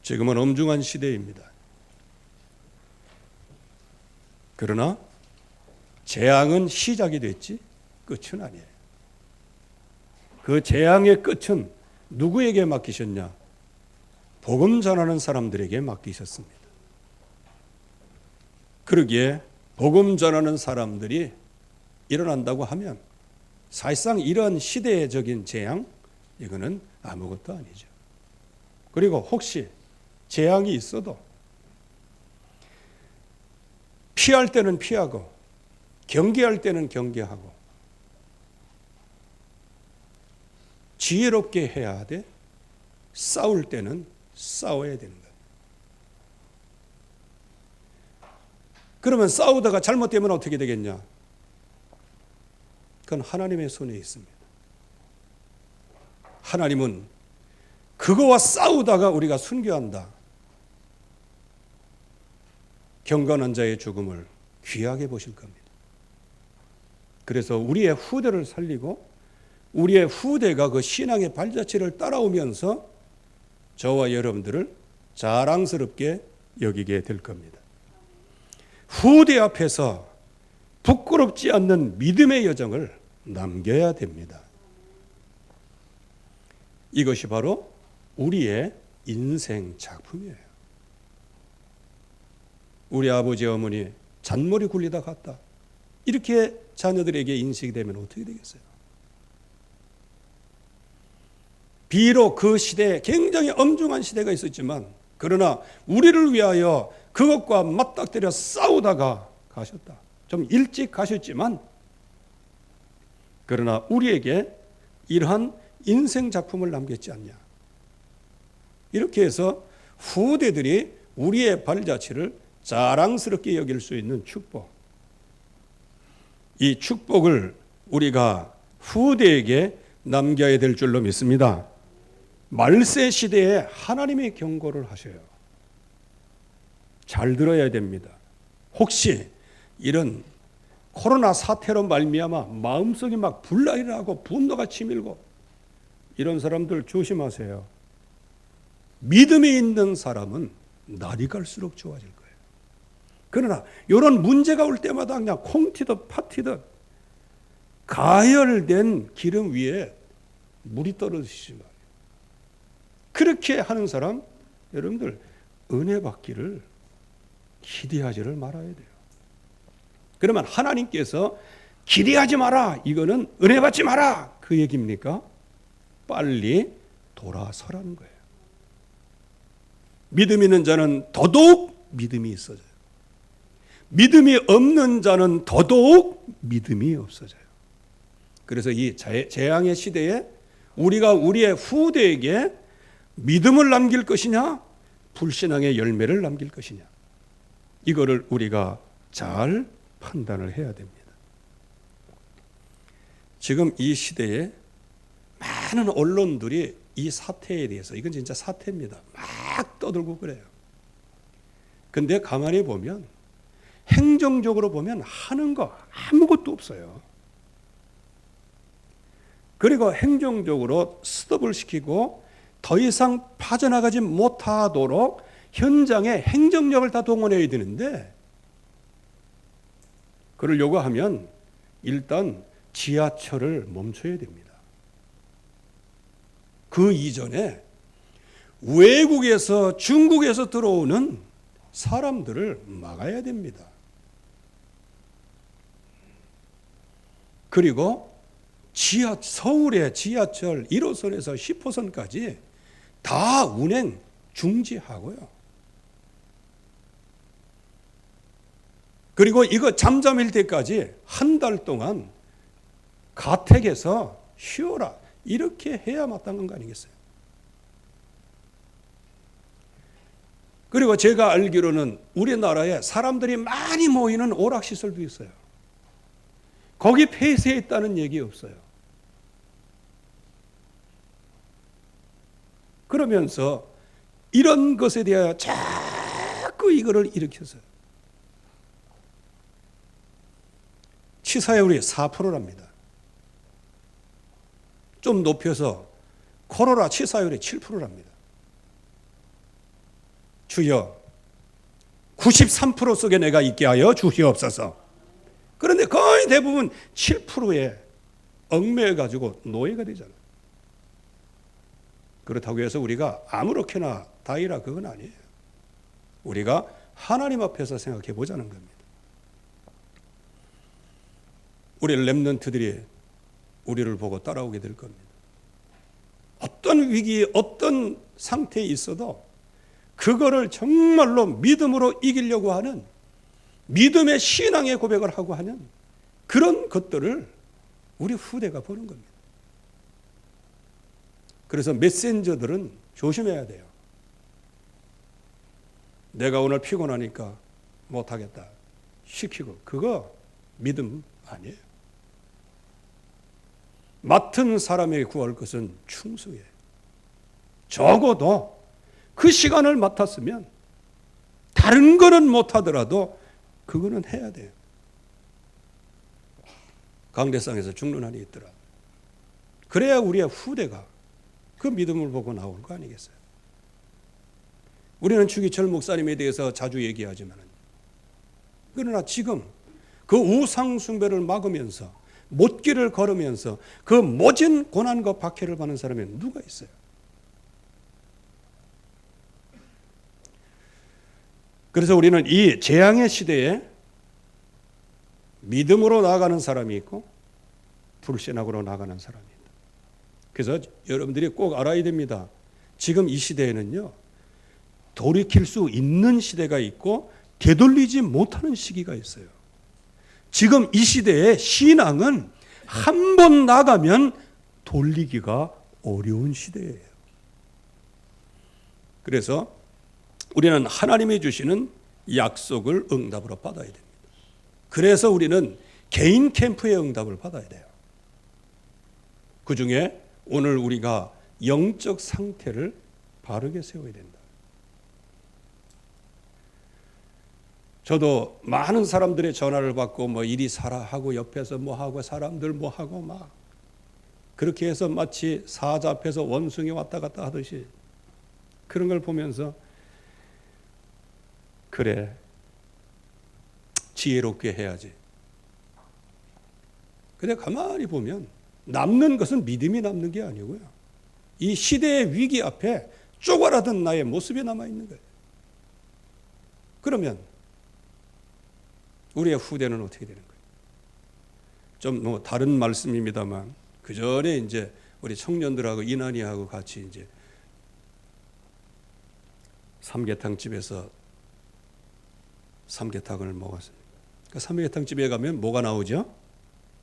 지금은 엄중한 시대입니다. 그러나 재앙은 시작이 됐지 끝은 아니에요. 그 재앙의 끝은 누구에게 맡기셨냐? 복음 전하는 사람들에게 맡기셨습니다. 그러기에 복음 전하는 사람들이 일어난다고 하면 사실상 이런 시대적인 재앙, 이거는 아무것도 아니죠. 그리고 혹시 재앙이 있어도 피할 때는 피하고 경계할 때는 경계하고 지혜롭게 해야 돼. 싸울 때는 싸워야 되는 거예요. 그러면 싸우다가 잘못되면 어떻게 되겠냐? 그건 하나님의 손에 있습니다. 하나님은 그거와 싸우다가 우리가 순교한다. 경건한 자의 죽음을 귀하게 보실 겁니다. 그래서 우리의 후대를 살리고 우리의 후대가 그 신앙의 발자취를 따라오면서 저와 여러분들을 자랑스럽게 여기게 될 겁니다. 후대 앞에서 부끄럽지 않는 믿음의 여정을 남겨야 됩니다. 이것이 바로 우리의 인생 작품이에요. 우리 아버지 어머니 잔머리 굴리다 갔다. 이렇게 자녀들에게 인식이 되면 어떻게 되겠어요? 비록 그 시대에 굉장히 엄중한 시대가 있었지만 그러나 우리를 위하여 그것과 맞닥뜨려 싸우다가 가셨다. 좀 일찍 가셨지만 그러나 우리에게 이러한 인생 작품을 남겼지 않냐. 이렇게 해서 후대들이 우리의 발자취를 자랑스럽게 여길 수 있는 축복. 이 축복을 우리가 후대에게 남겨야 될 줄로 믿습니다. 말세 시대에 하나님의 경고를 하셔요. 잘 들어야 됩니다. 혹시 이런 코로나 사태로 말미암아 마음속이 막 불나일하고 분노가 치밀고 이런 사람들 조심하세요. 믿음이 있는 사람은 날이 갈수록 좋아질 거예요. 그러나 이런 문제가 올 때마다 그냥 콩 튀듯 팥 튀듯 가열된 기름 위에 물이 떨어지지 말아요. 그렇게 하는 사람, 여러분들 은혜 받기를 기대하지를 말아야 돼요. 그러면 하나님께서 기대하지 마라, 이거는 은혜 받지 마라, 그 얘기입니까? 빨리 돌아서라는 거예요. 믿음 있는 자는 더더욱 믿음이 있어져요. 믿음이 없는 자는 더더욱 믿음이 없어져요. 그래서 이 재앙의 시대에 우리가 우리의 후대에게 믿음을 남길 것이냐, 불신앙의 열매를 남길 것이냐, 이거를 우리가 잘 판단을 해야 됩니다. 지금 이 시대에 많은 언론들이 이 사태에 대해서, 이건 진짜 사태입니다, 막 떠들고 그래요. 근데 가만히 보면 행정적으로 보면 하는 거 아무것도 없어요. 그리고 행정적으로 스톱을 시키고 더 이상 빠져나가지 못하도록 현장에 행정력을 다 동원해야 되는데, 그러려고 하면 일단 지하철을 멈춰야 됩니다. 그 이전에 외국에서, 중국에서 들어오는 사람들을 막아야 됩니다. 그리고 서울의 지하철 1호선에서 10호선까지 다 운행 중지하고요. 그리고 이거 잠잠일 때까지 한 달 동안 가택에서 쉬어라, 이렇게 해야 마땅한 거 아니겠어요? 그리고 제가 알기로는 우리나라에 사람들이 많이 모이는 오락시설도 있어요. 거기 폐쇄했다는 얘기 없어요. 그러면서 이런 것에 대하여 자꾸 이거를 일으켜서 치사율이 4%랍니다. 좀 높여서 코로나 치사율이 7%랍니다. 주여 93% 속에 내가 있게 하여 주시옵소서. 그런데 거의 대부분 7%에 얽매여 가지고 노예가 되잖아요. 그렇다고 해서 우리가 아무렇게나 다이라 그건 아니에요. 우리가 하나님 앞에서 생각해 보자는 겁니다. 우리 렘넌트들이 우리를 보고 따라오게 될 겁니다. 어떤 위기, 어떤 상태에 있어도 그거를 정말로 믿음으로 이기려고 하는 믿음의 신앙의 고백을 하고 하는 그런 것들을 우리 후대가 보는 겁니다. 그래서 메신저들은 조심해야 돼요. 내가 오늘 피곤하니까 못하겠다 시키고 그거 믿음 아니에요. 맡은 사람에게 구할 것은 충성이에요. 적어도 그 시간을 맡았으면 다른 거는 못하더라도 그거는 해야 돼요. 강대상에서 죽는 한이 있더라. 그래야 우리의 후대가 그 믿음을 보고 나올 거 아니겠어요? 우리는 추기철 목사님에 대해서 자주 얘기하지만 그러나 지금 그 우상 숭배를 막으면서 못길을 걸으면서 그 모진 고난과 박해를 받는 사람이 누가 있어요? 그래서 우리는 이 재앙의 시대에 믿음으로 나아가는 사람이 있고 불신앙으로 나아가는 사람이 있다. 그래서 여러분들이 꼭 알아야 됩니다. 지금 이 시대에는요, 돌이킬 수 있는 시대가 있고 되돌리지 못하는 시기가 있어요. 지금 이 시대의 신앙은 한 번 나가면 돌리기가 어려운 시대예요. 그래서 우리는 하나님이 주시는 약속을 응답으로 받아야 됩니다. 그래서 우리는 개인 캠프의 응답을 받아야 돼요. 그 중에 오늘 우리가 영적 상태를 바르게 세워야 된다. 저도 많은 사람들의 전화를 받고 뭐 이리 사라 하고 옆에서 뭐 하고 사람들 뭐 하고 막 그렇게 해서 마치 사자 앞에서 원숭이 왔다 갔다 하듯이 그런 걸 보면서 그래 지혜롭게 해야지. 근데 가만히 보면 남는 것은 믿음이 남는 게 아니고요. 이 시대의 위기 앞에 쪼그라든 나의 모습이 남아있는 거예요. 그러면 우리의 후대는 어떻게 되는 거예요? 좀 뭐 다른 말씀입니다만 그 전에 이제 우리 청년들하고 이난이하고 같이 이제 삼계탕 집에서 삼계탕을 먹었습니다. 그 삼계탕 집에 가면 뭐가 나오죠?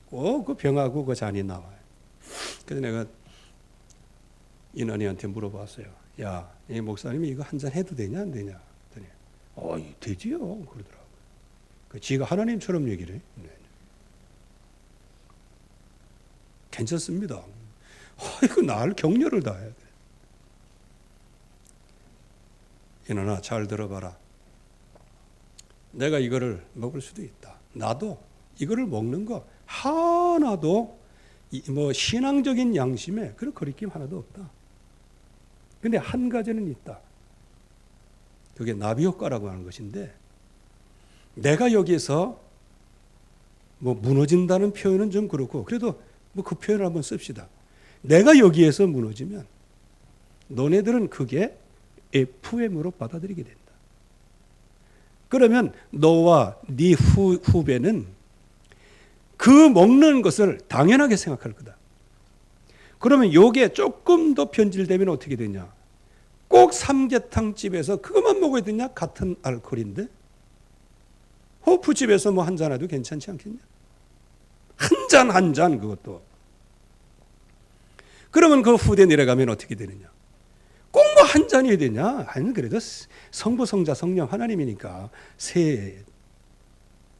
꼭 그 병하고 그 잔이 나와요. 그래서 내가 이난이한테 물어봤어요. 야, 이 목사님이 이거 한 잔 해도 되냐 안 되냐? 그랬더니 되지요. 그러더라고요. 그 지가 하나님처럼 얘기를 해요. 네. 괜찮습니다. 이거 날 격려를 다해야 돼. 이난아 잘 들어봐라. 내가 이거를 먹을 수도 있다. 나도 이거를 먹는 거 하나도 뭐 신앙적인 양심에 그런 거리낌 하나도 없다. 근데 한 가지는 있다. 그게 나비 효과라고 하는 것인데 내가 여기서 뭐 무너진다는 표현은 좀 그렇고 그래도 뭐 그 표현을 한번 씁시다. 내가 여기에서 무너지면 너네들은 그게 FM으로 받아들이게 된다. 그러면 너와 네 후배는 그 먹는 것을 당연하게 생각할 거다. 그러면 요게 조금 더 변질되면 어떻게 되냐? 꼭 삼계탕 집에서 그것만 먹어야 되냐? 같은 알코올인데 호프집에서 뭐 한 잔 해도 괜찮지 않겠냐? 한 잔 그것도. 그러면 그 후대 내려가면 어떻게 되느냐? 꼭 뭐 한 잔이 되냐? 아니 그래도 성부, 성자, 성령 하나님이니까 새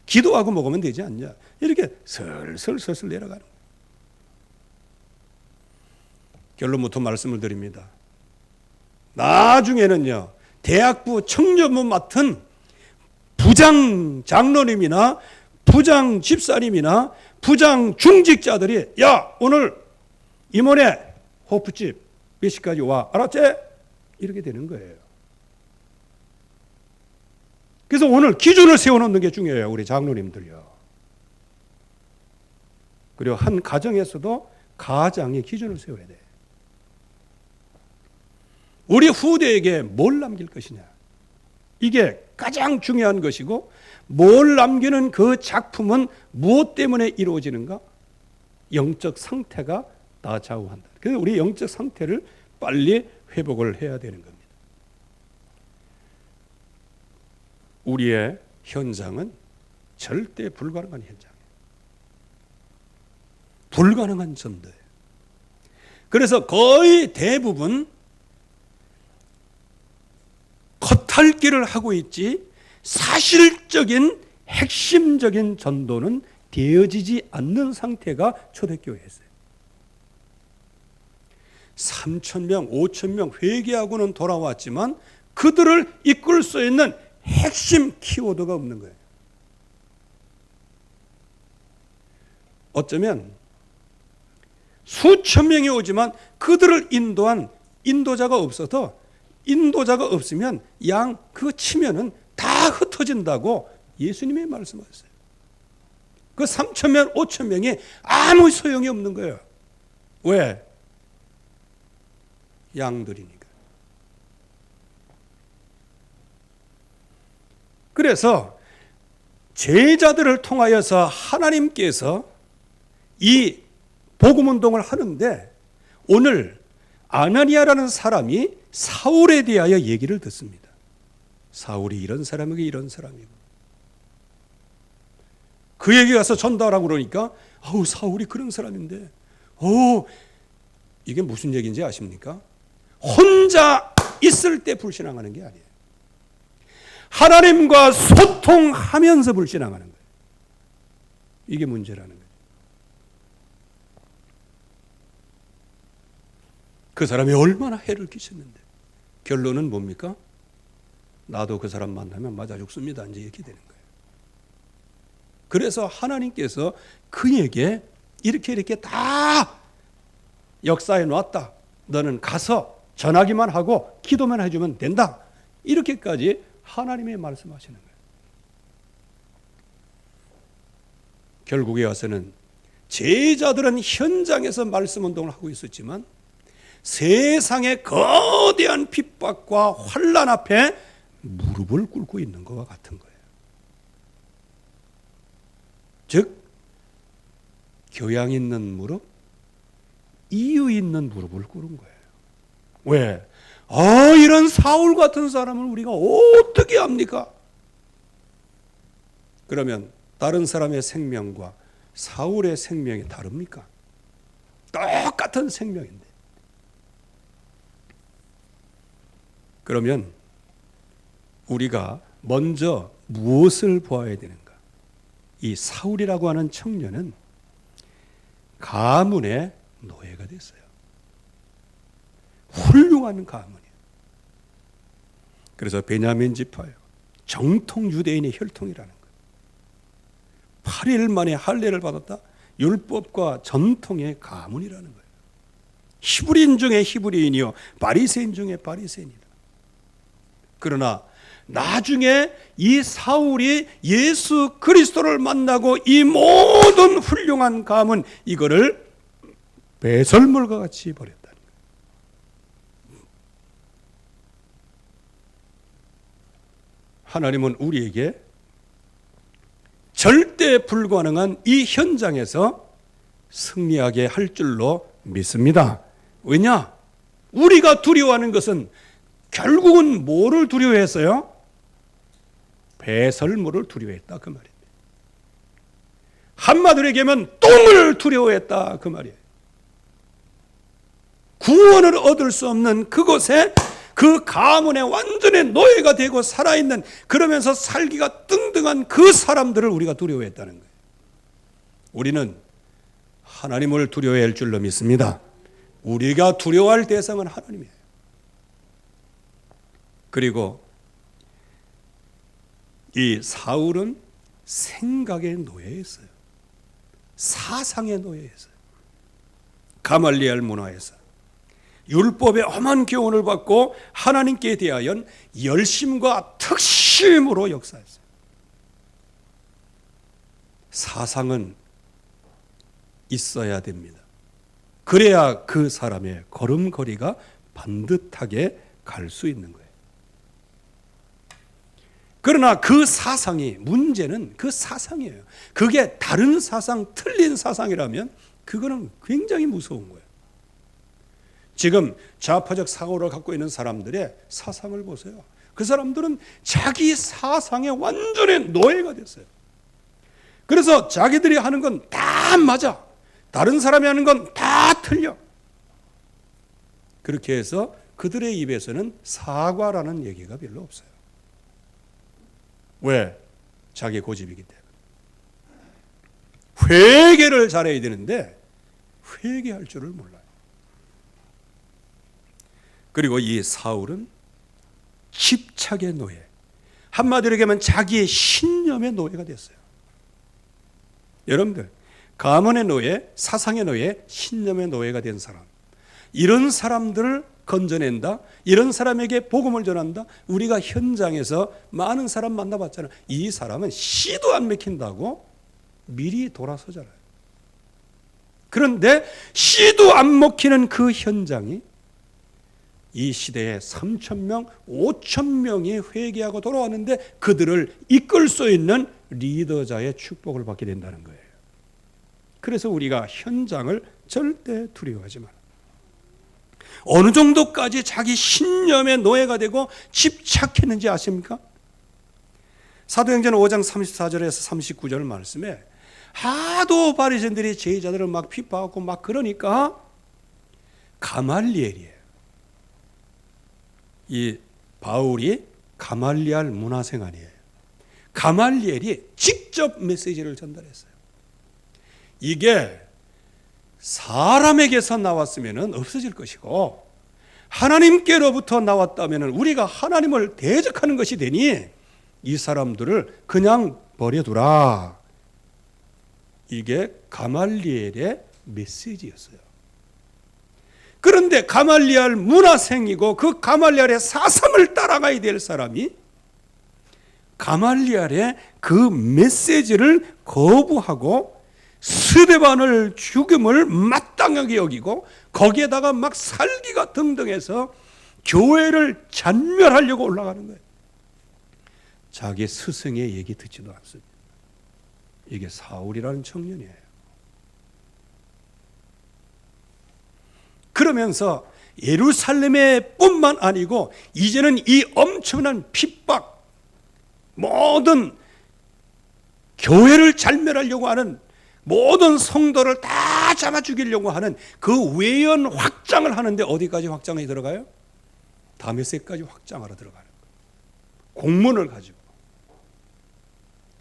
기도하고 먹으면 되지 않냐? 이렇게 슬슬 내려가는 거예요. 결론부터 말씀을 드립니다. 나중에는요, 대학부 청년부 맡은 부장 장로님이나 부장 집사님이나 부장 중직자들이 야 오늘 임원회 호프집 몇 시까지 와 알았지? 이렇게 되는 거예요. 그래서 오늘 기준을 세워놓는 게 중요해요. 우리 장로님들요. 그리고 한 가정에서도 가장의 기준을 세워야 돼. 우리 후대에게 뭘 남길 것이냐. 이게 가장 중요한 것이고, 뭘 남기는 그 작품은 무엇 때문에 이루어지는가? 영적 상태가 다 좌우한다. 그래서 우리 영적 상태를 빨리 회복을 해야 되는 겁니다. 우리의 현장은 절대 불가능한 현장이에요. 불가능한 전도예요. 그래서 거의 대부분 겉핥기를 하고 있지 사실적인 핵심적인 전도는 되어지지 않는 상태가 초대교회였어요. 3,000명, 5,000명 회개하고는 돌아왔지만 그들을 이끌 수 있는 핵심 키워드가 없는 거예요. 어쩌면 수천 명이 오지만 그들을 인도한 인도자가 없어서, 인도자가 없으면 양 그 치면은 다 흩어진다고 예수님이 말씀하셨어요. 그 3,000명, 5,000명이 아무 소용이 없는 거예요. 왜? 양들이니까. 그래서 제자들을 통하여서 하나님께서 이 복음운동을 하는데, 오늘 아나니아라는 사람이 사울에 대하여 얘기를 듣습니다. 사울이 이런 사람이고 이런 사람이고. 그에게 가서 전달하고 그러니까 사울이 그런 사람인데, 이게 무슨 얘기인지 아십니까? 혼자 있을 때 불신앙하는 게 아니에요. 하나님과 소통하면서 불신앙하는 거예요. 이게 문제라는 거예요. 그 사람이 얼마나 해를 끼쳤는데 결론은 뭡니까? 나도 그 사람 만나면 맞아 죽습니다. 이제 이렇게 되는 거예요. 그래서 하나님께서 그에게 이렇게 다 역사해 놨다. 너는 가서 전하기만 하고 기도만 해주면 된다. 이렇게까지 하나님이 말씀하시는 거예요. 결국에 와서는 제자들은 현장에서 말씀 운동을 하고 있었지만 세상의 거대한 핍박과 환난 앞에 무릎을 꿇고 있는 것과 같은 거예요. 즉 교양 있는 무릎, 이유 있는 무릎을 꿇은 거예요. 왜? 이런 사울 같은 사람을 우리가 어떻게 합니까? 그러면 다른 사람의 생명과 사울의 생명이 다릅니까? 똑같은 생명인데. 그러면 우리가 먼저 무엇을 보아야 되는가? 이 사울이라고 하는 청년은 가문의 노예가 됐어요. 훌륭한 가문이에요. 그래서 베냐민 지파요. 정통 유대인의 혈통이라는 거예요. 8일 만에 할례를 받았다. 율법과 전통의 가문이라는 거예요. 히브리인 중에 히브리인이요, 바리새인 중에 바리새인이다. 그러나 나중에 이 사울이 예수 그리스도를 만나고 이 모든 훌륭한 가문, 이거를 배설물과 같이 버렸다는 거예요. 하나님은 우리에게 절대 불가능한 이 현장에서 승리하게 할 줄로 믿습니다. 왜냐? 우리가 두려워하는 것은 결국은 뭐를 두려워했어요? 배설물을 두려워했다 그 말입니다. 한마디로 얘기하면 똥을 두려워했다 그 말이에요. 구원을 얻을 수 없는 그곳에 그 가문의 완전히 노예가 되고 살아있는, 그러면서 살기가 뚱뚱한 그 사람들을 우리가 두려워했다는 거예요. 우리는 하나님을 두려워해야 할 줄로 믿습니다. 우리가 두려워할 대상은 하나님이에요. 그리고 이 사울은 생각의 노예였어요. 사상의 노예였어요. 가말리엘 문화에서 율법의 험한 교훈을 받고 하나님께 대하여 열심과 특신 중심으로 역사했어요. 사상은 있어야 됩니다. 그래야 그 사람의 걸음걸이가 반듯하게 갈 수 있는 거예요. 그러나 그 사상이, 문제는 그 사상이에요. 그게 다른 사상, 틀린 사상이라면 그거는 굉장히 무서운 거예요. 지금 좌파적 사고를 갖고 있는 사람들의 사상을 보세요. 그 사람들은 자기 사상에 완전히 노예가 됐어요. 그래서 자기들이 하는 건 다 맞아. 다른 사람이 하는 건 다 틀려. 그렇게 해서 그들의 입에서는 사과라는 얘기가 별로 없어요. 왜? 자기 고집이기 때문에. 회개를 잘해야 되는데 회개할 줄을 몰라요. 그리고 이 사울은 집착의 노예, 한마디로 얘기하면 자기의 신념의 노예가 됐어요. 여러분들, 가문의 노예, 사상의 노예, 신념의 노예가 된 사람, 이런 사람들을 건져낸다, 이런 사람에게 복음을 전한다. 우리가 현장에서 많은 사람 만나봤잖아요. 이 사람은 시도 안 맥힌다고 미리 돌아서잖아요. 그런데 시도 안 먹히는 그 현장이 이 시대에 3,000명, 5,000명이 회개하고 돌아왔는데 그들을 이끌 수 있는 리더자의 축복을 받게 된다는 거예요. 그래서 우리가 현장을 절대 두려워하지 마라. 어느 정도까지 자기 신념의 노예가 되고 집착했는지 아십니까? 사도행전 5장 34절에서 39절 말씀에 하도 바리새인들이 제자들을 막 핍박하고 막 그러니까 가말리엘이에요. 이 바울이 가말리알 문화생활이에요. 가말리엘이 직접 메시지를 전달했어요. 이게 사람에게서 나왔으면 없어질 것이고 하나님께로부터 나왔다면 우리가 하나님을 대적하는 것이 되니 이 사람들을 그냥 버려두라. 이게 가말리엘의 메시지였어요. 그런데 가말리알 문화생이고 그 가말리알의 사상을 따라가야 될 사람이 가말리알의 그 메시지를 거부하고 스데반을 죽음을 마땅하게 여기고 거기에다가 막 살기가 등등해서 교회를 잔멸하려고 올라가는 거예요. 자기 스승의 얘기 듣지도 않습니다. 이게 사울이라는 청년이에요. 그러면서 예루살렘에 뿐만 아니고 이제는 이 엄청난 핍박, 모든 교회를 잔멸하려고 하는 모든 성도를 다 잡아 죽이려고 하는 그 외연 확장을 하는데 어디까지 확장이 들어가요? 다메섹까지 확장하러 들어가는 거예요. 공문을 가지고.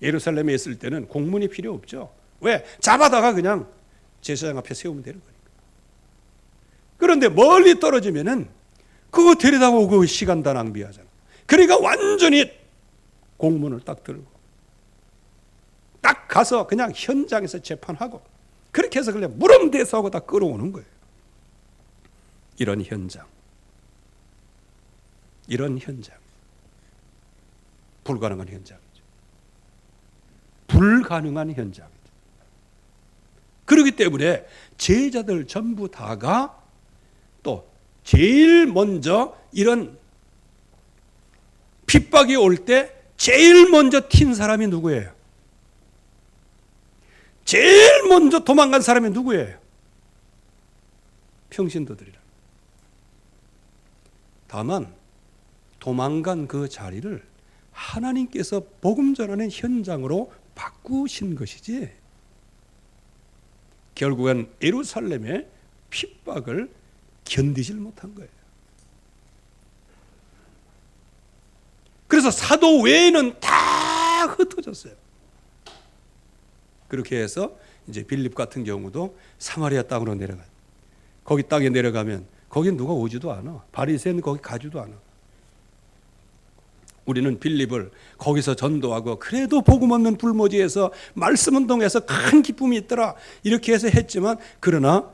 예루살렘에 있을 때는 공문이 필요 없죠. 왜? 잡아다가 그냥 제사장 앞에 세우면 되는 거니까. 그런데 멀리 떨어지면은 그거 데려다 오고 시간 다 낭비하잖아. 그러니까 완전히 공문을 딱 들고 딱 가서 그냥 현장에서 재판하고 그렇게 해서 그냥 무름대서하고 다 끌어오는 거예요. 이런 현장. 불가능한 현장이죠. 불가능한 현장이죠. 그렇기 때문에 제자들 전부 다가 또 제일 먼저 이런 핍박이 올 때 제일 먼저 튄 사람이 누구예요? 제일 먼저 도망간 사람이 누구예요? 평신도들이라. 다만 도망간 그 자리를 하나님께서 복음 전하는 현장으로 바꾸신 것이지 결국은 예루살렘의 핍박을 견디질 못한 거예요. 그래서 사도 외에는 다 흩어졌어요. 그렇게 해서 이제 빌립 같은 경우도 사마리아 땅으로 내려가요. 거기 땅에 내려가면 거기 누가 오지도 않아. 바리새인 거기 가지도 않아. 우리는 빌립을 거기서 전도하고 그래도 복음 없는 불모지에서 말씀 운동에서 큰 기쁨이 있더라 이렇게 해서 했지만 그러나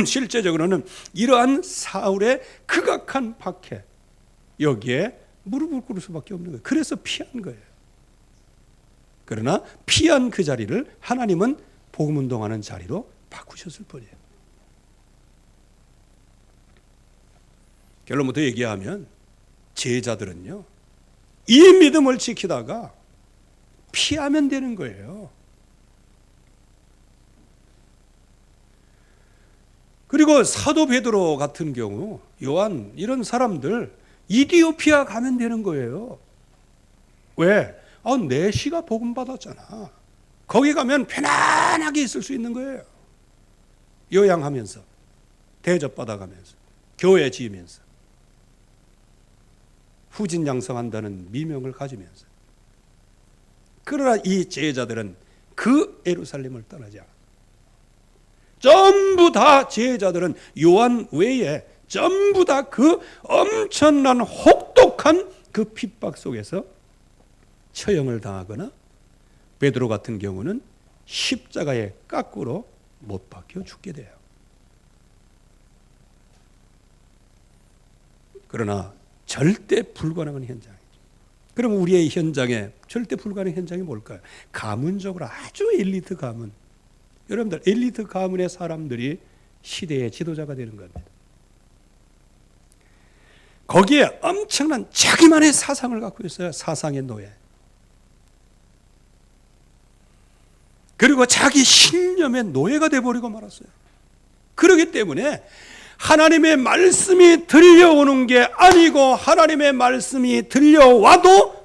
실제적으로는 이러한 사울의 극악한 박해 여기에 무릎을 꿇을 수밖에 없는 거예요. 그래서 피한 거예요. 그러나 피한 그 자리를 하나님은 복음 운동하는 자리로 바꾸셨을 뿐이에요. 결론부터 얘기하면 제자들은요, 이 믿음을 지키다가 피하면 되는 거예요. 그리고 사도 베드로 같은 경우, 요한 이런 사람들 이디오피아 가면 되는 거예요. 왜? 내 시가 복음 받았잖아. 거기 가면 편안하게 있을 수 있는 거예요. 요양하면서, 대접받아가면서, 교회 지으면서, 후진양성한다는 미명을 가지면서. 그러나 이 제자들은 그 예루살렘을 떠나지 않아. 전부 다 제자들은 요한 외에 전부 다 그 엄청난 혹독한 그 핍박 속에서 처형을 당하거나 베드로 같은 경우는 십자가에 깎으로 못 박혀 죽게 돼요. 그러나 절대 불가능한 현장이죠. 그럼 우리의 현장에 절대 불가능한 현장이 뭘까요? 가문적으로 아주 엘리트 가문. 여러분들 엘리트 가문의 사람들이 시대의 지도자가 되는 겁니다. 거기에 엄청난 자기만의 사상을 갖고 있어요. 사상의 노예. 그리고 자기 신념의 노예가 되어버리고 말았어요. 그렇기 때문에 하나님의 말씀이 들려오는 게 아니고 하나님의 말씀이 들려와도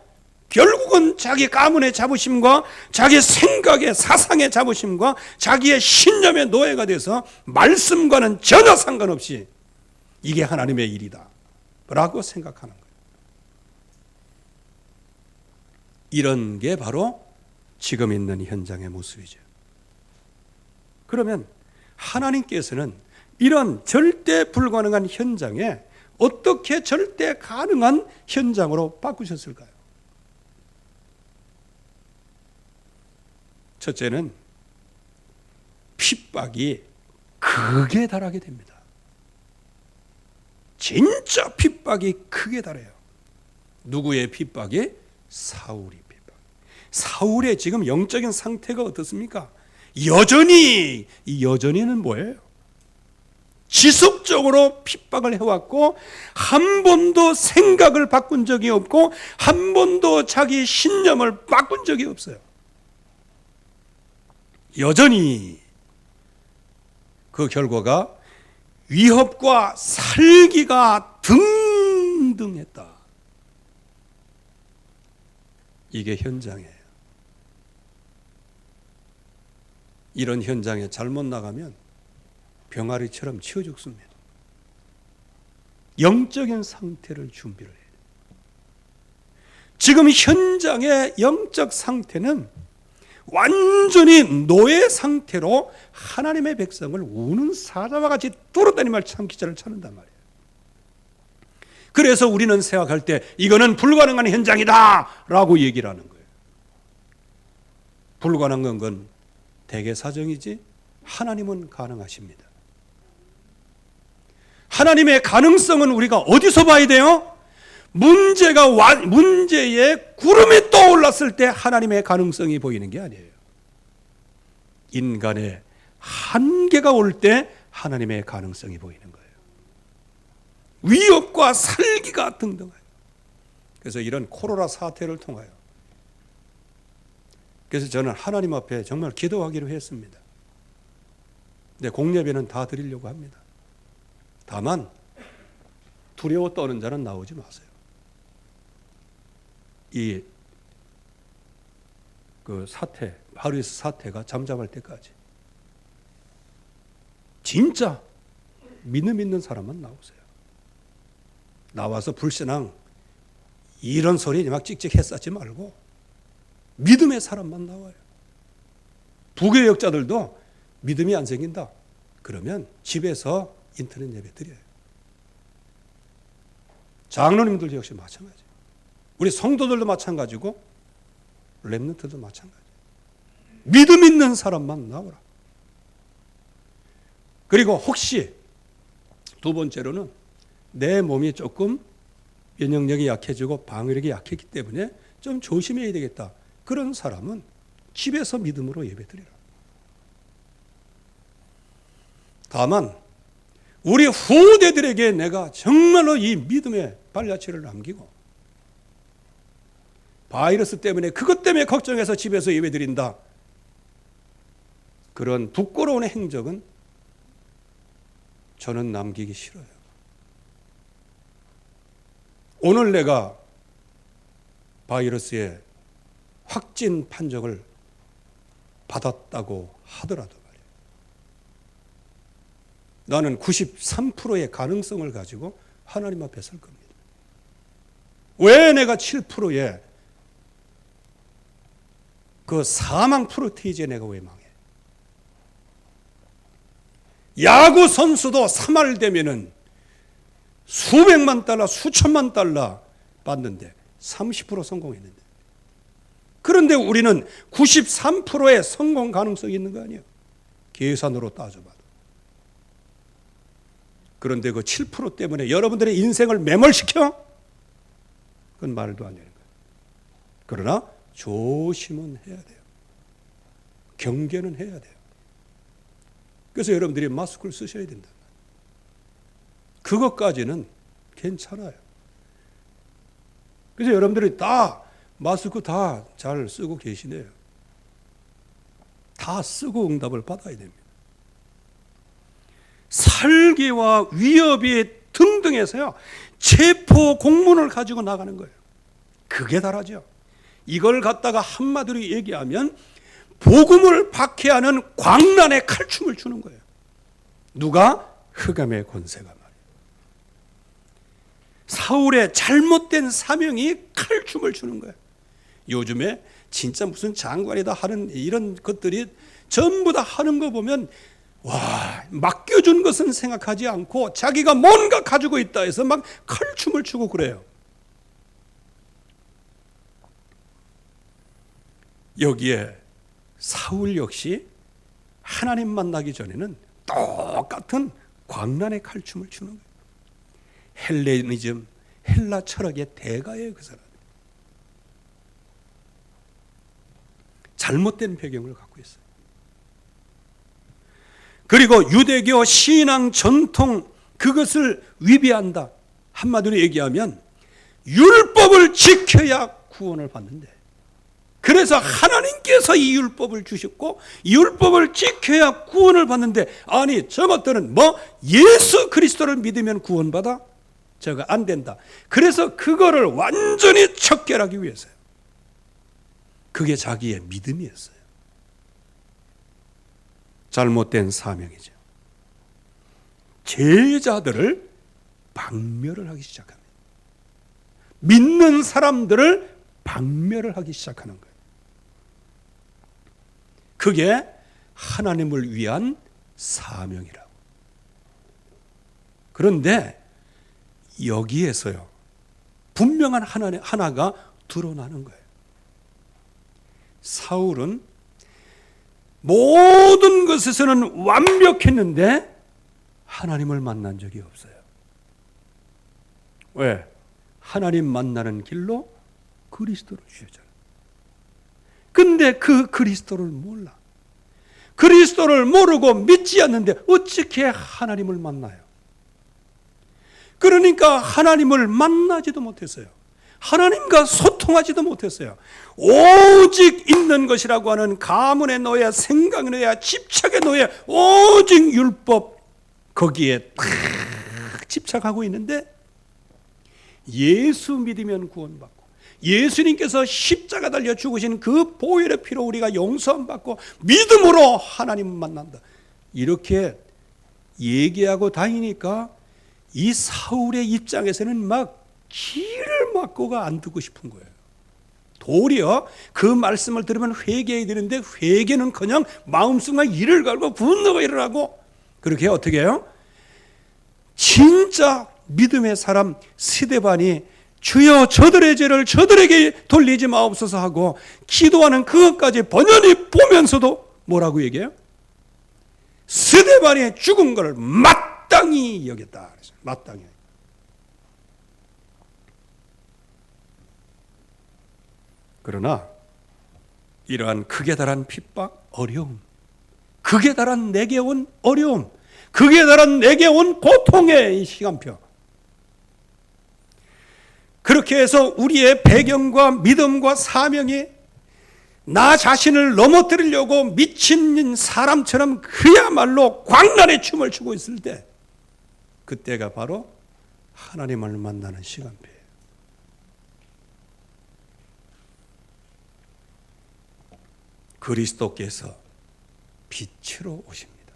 결국은 자기 가문의 자부심과 자기 생각의 사상의 자부심과 자기의 신념의 노예가 돼서 말씀과는 전혀 상관없이 이게 하나님의 일이다 라고 생각하는 거예요. 이런 게 바로 지금 있는 현장의 모습이죠. 그러면 하나님께서는 이런 절대 불가능한 현장에 어떻게 절대 가능한 현장으로 바꾸셨을까요? 첫째는 핍박이 극에 달하게 됩니다. 진짜 핍박이 크게 달해요. 누구의 핍박이? 사울이 핍박. 사울의 지금 영적인 상태가 어떻습니까? 여전히는 뭐예요? 지속적으로 핍박을 해왔고 한 번도 생각을 바꾼 적이 없고 한 번도 자기 신념을 바꾼 적이 없어요. 여전히 그 결과가 위협과 살기가 등등했다. 이게 현장이에요. 이런 현장에 잘못 나가면 병아리처럼 치워 죽습니다. 영적인 상태를 준비를 해야 돼요. 지금 현장의 영적 상태는 완전히 노예 상태로 하나님의 백성을 우는 사자와 같이 뚫어다니며 기차를 찾는단 말이에요. 그래서 우리는 생각할 때 이거는 불가능한 현장이다 라고 얘기를 하는 거예요. 불가능한 건 대개 사정이지 하나님은 가능하십니다. 하나님의 가능성은 우리가 어디서 봐야 돼요? 문제에 구름이 떠올랐을 때 하나님의 가능성이 보이는 게 아니에요. 인간의 한계가 올 때 하나님의 가능성이 보이는 거예요. 위협과 살기가 등등해요. 그래서 이런 코로나 사태를 통하여 그래서 저는 하나님 앞에 정말 기도하기로 했습니다. 근데 공예배는 다 드리려고 합니다. 다만 두려워 떠는 자는 나오지 마세요. 그 사태, 바리스 사태가 잠잠할 때까지 진짜 믿음 있는 사람만 나오세요. 나와서 불신앙 이런 소리 막 찍찍 했었지 말고 믿음의 사람만 나와요. 부교역자들도 믿음이 안 생긴다. 그러면 집에서 인터넷 예배 드려요. 장로님들도 역시 마찬가지. 우리 성도들도 마찬가지고 렘넌트도 마찬가지. 믿음 있는 사람만 나오라. 그리고 혹시 두 번째로는 내 몸이 조금 면역력이 약해지고 방어력이 약했기 때문에 좀 조심해야 되겠다. 그런 사람은 집에서 믿음으로 예배드리라. 다만 우리 후대들에게 내가 정말로 이 믿음의 발자취를 남기고 바이러스 때문에 그것 때문에 걱정해서 집에서 예배드린다. 그런 부끄러운 행적은 저는 남기기 싫어요. 오늘 내가 바이러스의 확진 판정을 받았다고 하더라도 말이에요. 나는 93%의 가능성을 가지고 하나님 앞에 설 겁니다. 왜 내가 7%의 그 사망 프로테이지에 내가 왜 망해? 야구 선수도 3할 되면은 수백만 달러, 수천만 달러 받는데 30% 성공했는데. 그런데 우리는 93%의 성공 가능성이 있는 거 아니에요? 계산으로 따져봐도. 그런데 그 7% 때문에 여러분들의 인생을 매몰시켜? 그건 말도 안 되는 거예요. 그러나 조심은 해야 돼요. 경계는 해야 돼요. 그래서 여러분들이 마스크를 쓰셔야 된다. 그것까지는 괜찮아요. 그래서 여러분들이 다 마스크 다 잘 쓰고 계시네요. 다 쓰고 응답을 받아야 됩니다. 살기와 위협이 등등해서요, 체포 공문을 가지고 나가는 거예요. 그게 다르죠. 이걸 갖다가 한마디로 얘기하면 복음을 박해하는 광란의 칼춤을 추는 거예요. 누가? 흑암의 권세가 말이에요. 사울의 잘못된 사명이 칼춤을 추는 거예요. 요즘에 진짜 무슨 장관이다 하는 이런 것들이 전부 다 하는 거 보면 와, 맡겨준 것은 생각하지 않고 자기가 뭔가 가지고 있다 해서 막 칼춤을 추고 그래요. 여기에 사울 역시 하나님 만나기 전에는 똑같은 광란의 칼춤을 추는 거예요. 헬레니즘, 헬라 철학의 대가예요, 그 사람. 잘못된 배경을 갖고 있어요. 그리고 유대교 신앙 전통 그것을 위배한다. 한마디로 얘기하면 율법을 지켜야 구원을 받는데, 그래서 하나님께서 이 율법을 주셨고 율법을 지켜야 구원을 받는데, 아니 저것들은 뭐 예수 그리스도를 믿으면 구원받아? 저거 안 된다. 그래서 그거를 완전히 척결하기 위해서요. 그게 자기의 믿음이었어요. 잘못된 사명이죠. 제자들을 박멸을 하기 시작합니다. 믿는 사람들을 박멸을 하기 시작하는 거예요. 그게 하나님을 위한 사명이라고. 그런데 여기에서요, 분명한 하나가 드러나는 거예요. 사울은 모든 것에서는 완벽했는데 하나님을 만난 적이 없어요. 왜? 하나님 만나는 길로 그리스도를 주셨잖아요. 근데 그 그리스도를 몰라. 그리스도를 모르고 믿지 않는데 어떻게 하나님을 만나요? 그러니까 하나님을 만나지도 못했어요. 하나님과 소통하지도 못했어요. 오직 있는 것이라고 하는 가문에 놓여, 생각에 놓여, 집착에 놓여, 오직 율법 거기에 딱 집착하고 있는데, 예수 믿으면 구원받고 예수님께서 십자가 달려 죽으신 그 보혈의 피로 우리가 용서함 받고 믿음으로 하나님을 만난다, 이렇게 얘기하고 다니니까 이 사울의 입장에서는 막 기를 막고가 안 듣고 싶은 거예요. 도리어 그 말씀을 들으면 회개해야 되는데 회개는커녕 마음속에 이를 갈고 분노가 일어나고, 그렇게 어떻게 해요? 진짜 믿음의 사람 스데반이 주여 저들의 죄를 저들에게 돌리지 마옵소서 하고 기도하는 그것까지 번연히 보면서도 뭐라고 얘기해요? 스데반이 죽은 것을 마땅히 여겼다. 마땅히. 그러나 이러한 극에 달한 핍박, 어려움, 극에 달한 내게 온 어려움, 극에 달한 내게 온 고통의 이 시간표, 그렇게 해서 우리의 배경과 믿음과 사명이 나 자신을 넘어뜨리려고 미친 사람처럼 그야말로 광란의 춤을 추고 있을 때, 그때가 바로 하나님을 만나는 시간표예요. 그리스도께서 빛으로 오십니다.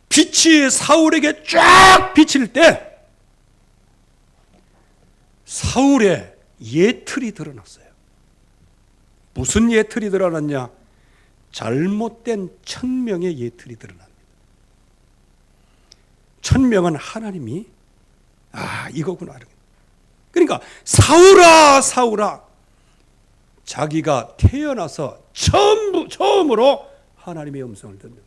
빛이 사울에게 쫙 비칠 때 사울의 예틀이 드러났어요. 무슨 예틀이 드러났냐? 잘못된 천명의 예틀이 드러납니다. 천명은 하나님이 이거구나. 그러니까 사울아 사울아, 자기가 태어나서 처음으로 하나님의 음성을 듣는 거예요.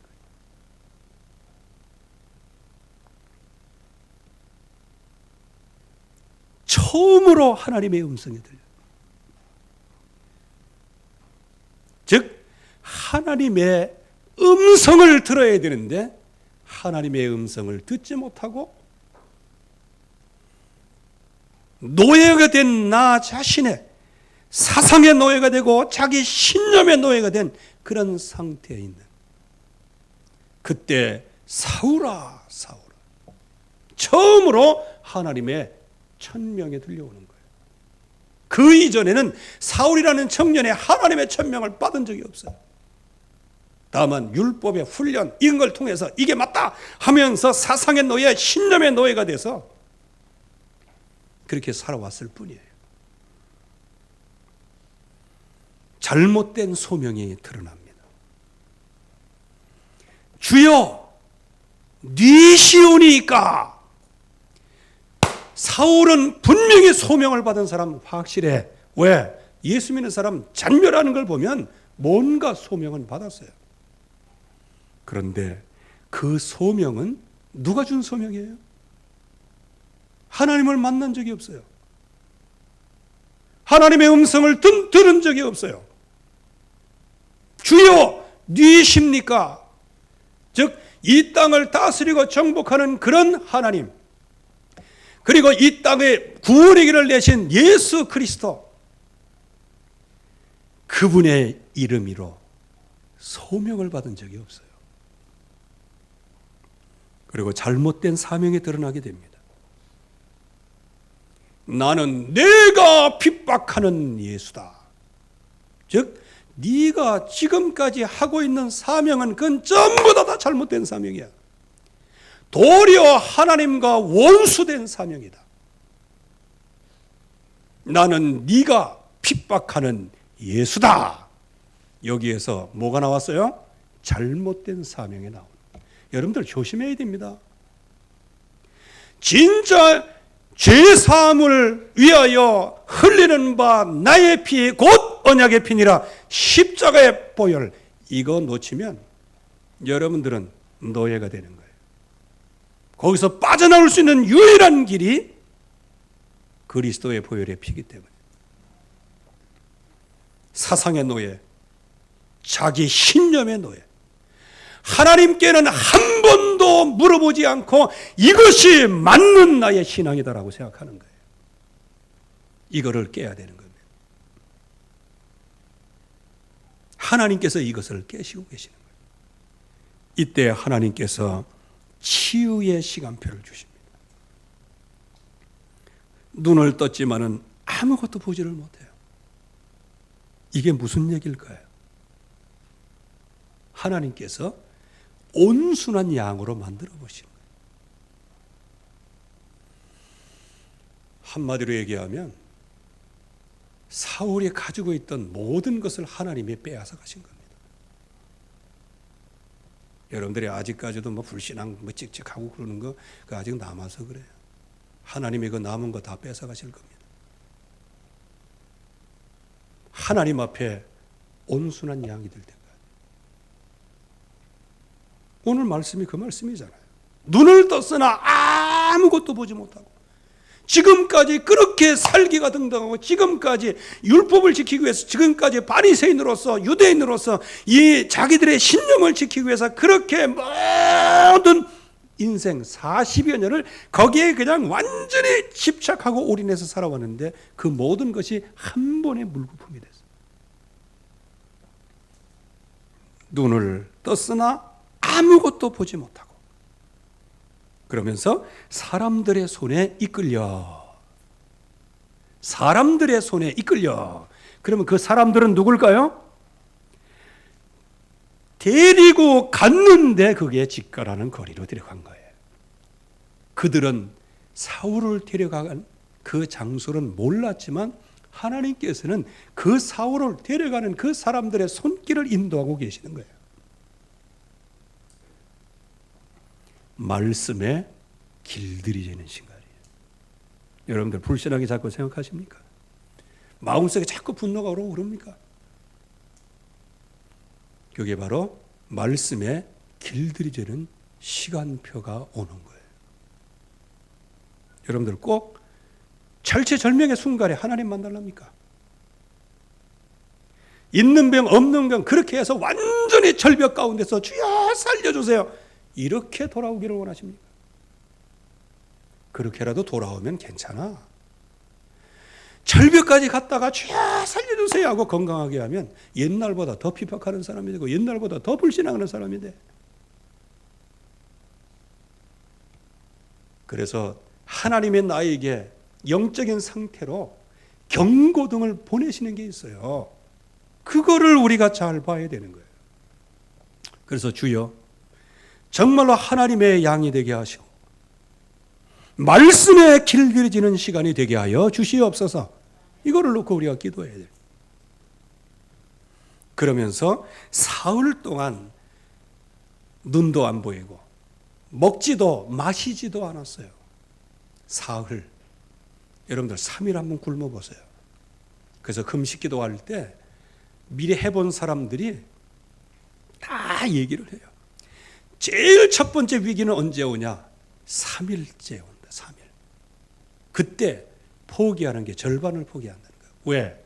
처음으로 하나님의 음성이 들려요. 즉 하나님의 음성을 들어야 되는데 하나님의 음성을 듣지 못하고 노예가 된 나 자신의 사상의 노예가 되고 자기 신념의 노예가 된 그런 상태에 있는, 그때 사울아 사울아, 처음으로 하나님의 천명이 들려오는 거예요. 그 이전에는 사울이라는 청년의 하나님의 천명을 받은 적이 없어요. 다만 율법의 훈련 이런 걸 통해서 이게 맞다 하면서 사상의 노예, 신념의 노예가 돼서 그렇게 살아왔을 뿐이에요. 잘못된 소명이 드러납니다. 주여 니시오니까. 사울은 분명히 소명을 받은 사람 확실해. 왜? 예수 믿는 사람 잔멸하는 걸 보면 뭔가 소명은 받았어요. 그런데 그 소명은 누가 준 소명이에요? 하나님을 만난 적이 없어요. 하나님의 음성을 들은 적이 없어요. 주여 니십니까? 즉 이 땅을 다스리고 정복하는 그런 하나님, 그리고 이 땅에 구원의 길을 내신 예수 그리스도, 그분의 이름으로 소명을 받은 적이 없어요. 그리고 잘못된 사명이 드러나게 됩니다. 나는 내가 핍박하는 예수다. 즉 네가 지금까지 하고 있는 사명은 그건 전부 다 잘못된 사명이야. 도리어 하나님과 원수된 사명이다. 나는 네가 핍박하는 예수다. 여기에서 뭐가 나왔어요? 잘못된 사명이 나옵니다. 여러분들 조심해야 됩니다. 진짜 죄사함을 위하여 흘리는 바 나의 피 곧 언약의 피니라, 십자가의 보혈, 이거 놓치면 여러분들은 노예가 되는 거예요. 거기서 빠져나올 수 있는 유일한 길이 그리스도의 보혈의 피이기 때문에 사상의 노예, 자기 신념의 노예, 하나님께는 한 번도 물어보지 않고 이것이 맞는 나의 신앙이다라고 생각하는 거예요. 이거를 깨야 되는 겁니다. 하나님께서 이것을 깨시고 계시는 거예요. 이때 하나님께서 치유의 시간표를 주십니다. 눈을 떴지만은 아무것도 보지를 못해요. 이게 무슨 얘기일까요? 하나님께서 온순한 양으로 만들어 보신 거예요. 한마디로 얘기하면 사울이 가지고 있던 모든 것을 하나님이 빼앗아 가신 겁니다. 여러분들이 아직까지도 불신앙 찍찍하고 그러는 거 그거 아직 남아서 그래요. 하나님이 그 남은 거 다 뺏어 가실 겁니다. 하나님 앞에 온순한 양이 될 때까지. 오늘 말씀이 그 말씀이잖아요. 눈을 떴으나 아무것도 보지 못하고 지금까지 그렇게 살기가 등등하고 지금까지 율법을 지키기 위해서 지금까지 바리새인으로서 유대인으로서 이 자기들의 신념을 지키기 위해서 그렇게 모든 인생 40여 년을 거기에 그냥 완전히 집착하고 올인해서 살아왔는데 그 모든 것이 한 번의 물거품이 됐어요. 눈을 떴으나 아무것도 보지 못하고 그러면서 사람들의 손에 이끌려 그러면 그 사람들은 누굴까요? 데리고 갔는데 그게 직가라는 거리로 데려간 거예요. 그들은 사울을 데려간 그 장소는 몰랐지만 하나님께서는 그 사울을 데려가는 그 사람들의 손길을 인도하고 계시는 거예요. 말씀에 길들이지는 시간이에요. 여러분들 불신하게 자꾸 생각하십니까? 마음속에 자꾸 분노가 오르고 그럽니까? 그게 바로 말씀에 길들이지는 시간표가 오는 거예요. 여러분들 꼭 절체절명의 순간에 하나님 만나랍니까? 있는 병 없는 병 그렇게 해서 완전히 절벽 가운데서 주여 살려주세요 이렇게 돌아오기를 원하십니까? 그렇게라도 돌아오면 괜찮아. 절벽까지 갔다가 주여 살려주세요 하고 건강하게 하면 옛날보다 더 핍박하는 사람이 되고 옛날보다 더 불신하는 사람이 돼. 그래서 하나님의 나에게 영적인 상태로 경고등을 보내시는 게 있어요. 그거를 우리가 잘 봐야 되는 거예요. 그래서 주여 정말로 하나님의 양이 되게 하시고 말씀에 길들여지는 시간이 되게 하여 주시옵소서. 이거를 놓고 우리가 기도해야 돼요. 그러면서 사흘 동안 눈도 안 보이고 먹지도 마시지도 않았어요. 사흘. 여러분들 3일 한번 굶어보세요. 그래서 금식 기도할 때 미리 해본 사람들이 다 얘기를 해요. 제일 첫 번째 위기는 언제 오냐? 3일째 온다. 3일. 그때 포기하는 게 절반을 포기한다는 거예요. 왜?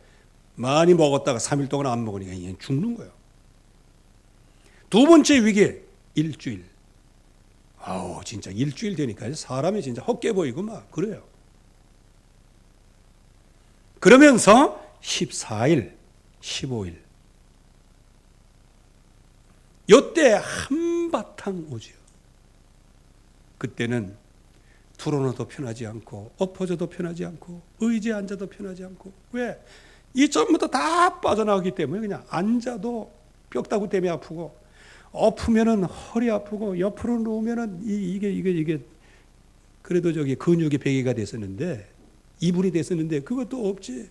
많이 먹었다가 3일 동안 안 먹으니까 얘는 죽는 거예요. 두 번째 위기 일주일. 아우 진짜 일주일 되니까 사람이 진짜 헛게 보이고 막 그래요. 그러면서 14일, 15일. 요때 한바탕 오지요. 그때는 들어놓아도 편하지 않고 엎어져도 편하지 않고 의지에 앉아도 편하지 않고 왜? 이 전부터 다 빠져나가기 때문에 그냥 앉아도 뼈다구 때문에 아프고 엎으면은 허리 아프고 옆으로 누우면은 이게 그래도 저기 근육이 베개가 됐었는데 이불이 됐었는데 그것도 없지.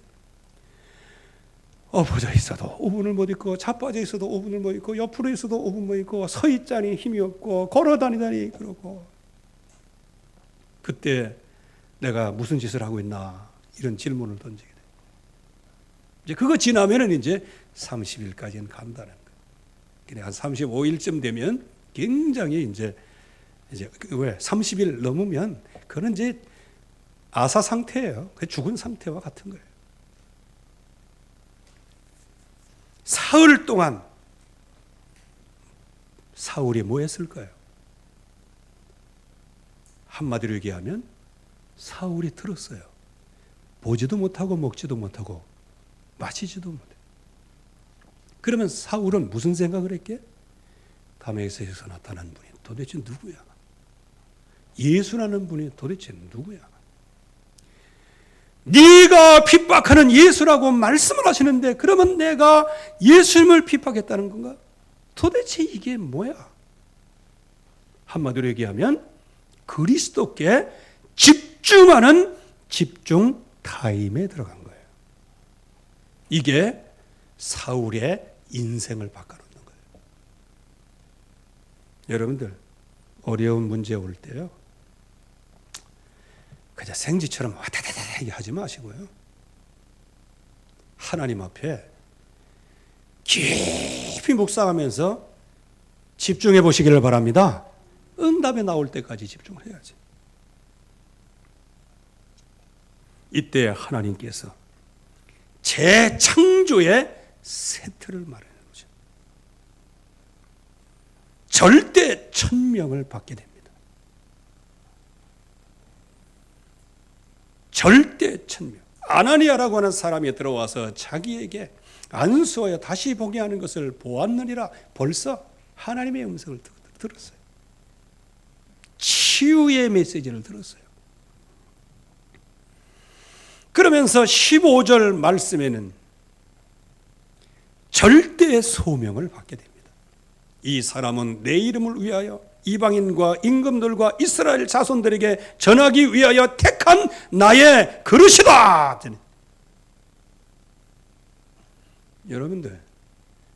엎어져 있어도 5분을 못 있고 자빠져 있어도 5분을 못 있고 옆으로 있어도 5분 못 있고 서 있자니 힘이 없고 걸어 다니다니 그러고 그때 내가 무슨 짓을 하고 있나 이런 질문을 던지게 돼. 이제 그거 지나면은 이제 30일까지는 간다는 거예요. 그냥 한 35일쯤 되면 굉장히 이제 왜 30일 넘으면 그건 이제 아사 상태예요. 그 죽은 상태와 같은 거예요. 사흘 동안 사울이 뭐 했을까요? 한마디로 얘기하면 사울이 들었어요. 보지도 못하고 먹지도 못하고 마시지도 못해. 그러면 사울은 무슨 생각을 했게? 다메섹에서 나타난 분이 도대체 누구야? 예수라는 분이 도대체 누구야? 네가 핍박하는 예수라고 말씀을 하시는데 그러면 내가 예수님을 핍박했다는 건가? 도대체 이게 뭐야? 한마디로 얘기하면 그리스도께 집중하는 집중 타임에 들어간 거예요. 이게 사울의 인생을 바꿔놓는 거예요. 여러분들 어려운 문제 올 때요. 그냥 생쥐처럼 와다다다 하지 마시고요. 하나님 앞에 깊이 묵상하면서 집중해 보시기를 바랍니다. 응답이 나올 때까지 집중을 해야지. 이때 하나님께서 재창조의 세트를 말하는 거죠. 절대 천명을 받게 됩니다. 절대 천명. 아나니아라고 하는 사람이 들어와서 자기에게 안수하여 다시 보게 하는 것을 보았느니라. 벌써 하나님의 음성을 들었어요. 치유의 메시지를 들었어요. 그러면서 15절 말씀에는 절대 소명을 받게 됩니다. 이 사람은 내 이름을 위하여 이방인과 임금들과 이스라엘 자손들에게 전하기 위하여 택한 나의 그릇이다. 여러분들,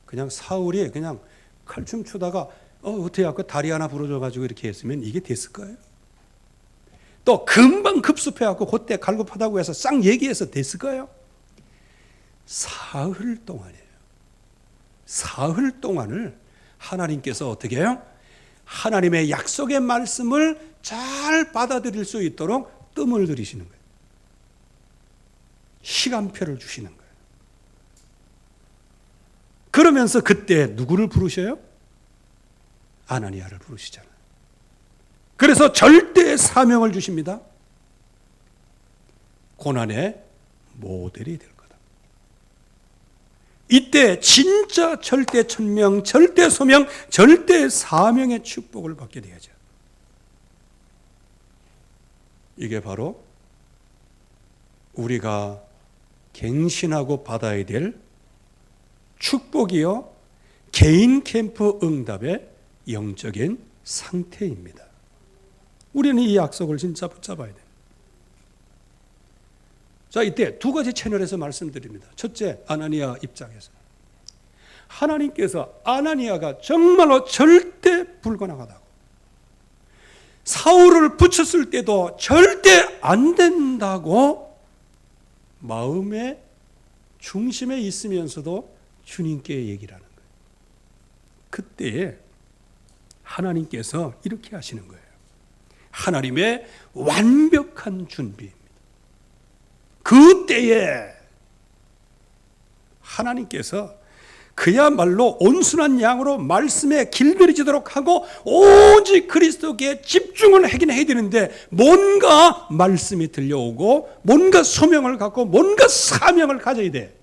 그냥 사울이 그냥 칼춤 추다가 어떻게 하고 다리 하나 부러져가지고 이렇게 했으면 이게 됐을까요? 또 금방 급습해갖고 그때 갈급하다고 해서 싹 얘기해서 됐을까요? 사흘 동안이에요. 사흘 동안을 하나님께서 어떻게 해요? 하나님의 약속의 말씀을 잘 받아들일 수 있도록 뜸을 들이시는 거예요. 시간표를 주시는 거예요. 그러면서 그때 누구를 부르셔요? 아나니아를 부르시잖아요. 그래서 절대 사명을 주십니다. 고난의 모델이 될 거다. 이때 진짜 절대 천명, 절대 소명, 절대 사명의 축복을 받게 되죠. 이게 바로 우리가 갱신하고 받아야 될 축복이요, 개인 캠프 응답의 영적인 상태입니다. 우리는 이 약속을 진짜 붙잡아야 돼요. 자, 이때 두 가지 채널에서 말씀드립니다. 첫째, 아나니아 입장에서. 하나님께서 아나니아가 정말로 절대 불가능하다고, 사울을 붙였을 때도 절대 안 된다고 마음의 중심에 있으면서도 주님께 얘기를 하는 거예요. 그때에 하나님께서 이렇게 하시는 거예요. 하나님의 완벽한 준비입니다. 그때에 하나님께서 그야말로 온순한 양으로 말씀에 길들여지도록 하고 오직 그리스도께 집중을 하긴 해야 되는데, 뭔가 말씀이 들려오고 뭔가 소명을 갖고 뭔가 사명을 가져야 돼.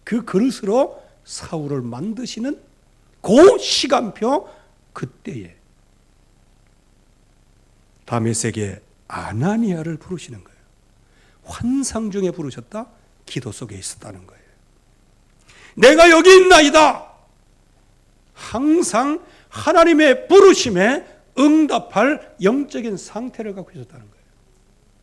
그 그릇으로 사울을 만드시는 그 시간표, 그때에 다메섹의 아나니아를 부르시는 거예요. 환상 중에 부르셨다? 기도 속에 있었다는 거예요. 내가 여기 있나이다. 항상 하나님의 부르심에 응답할 영적인 상태를 갖고 있었다는 거예요.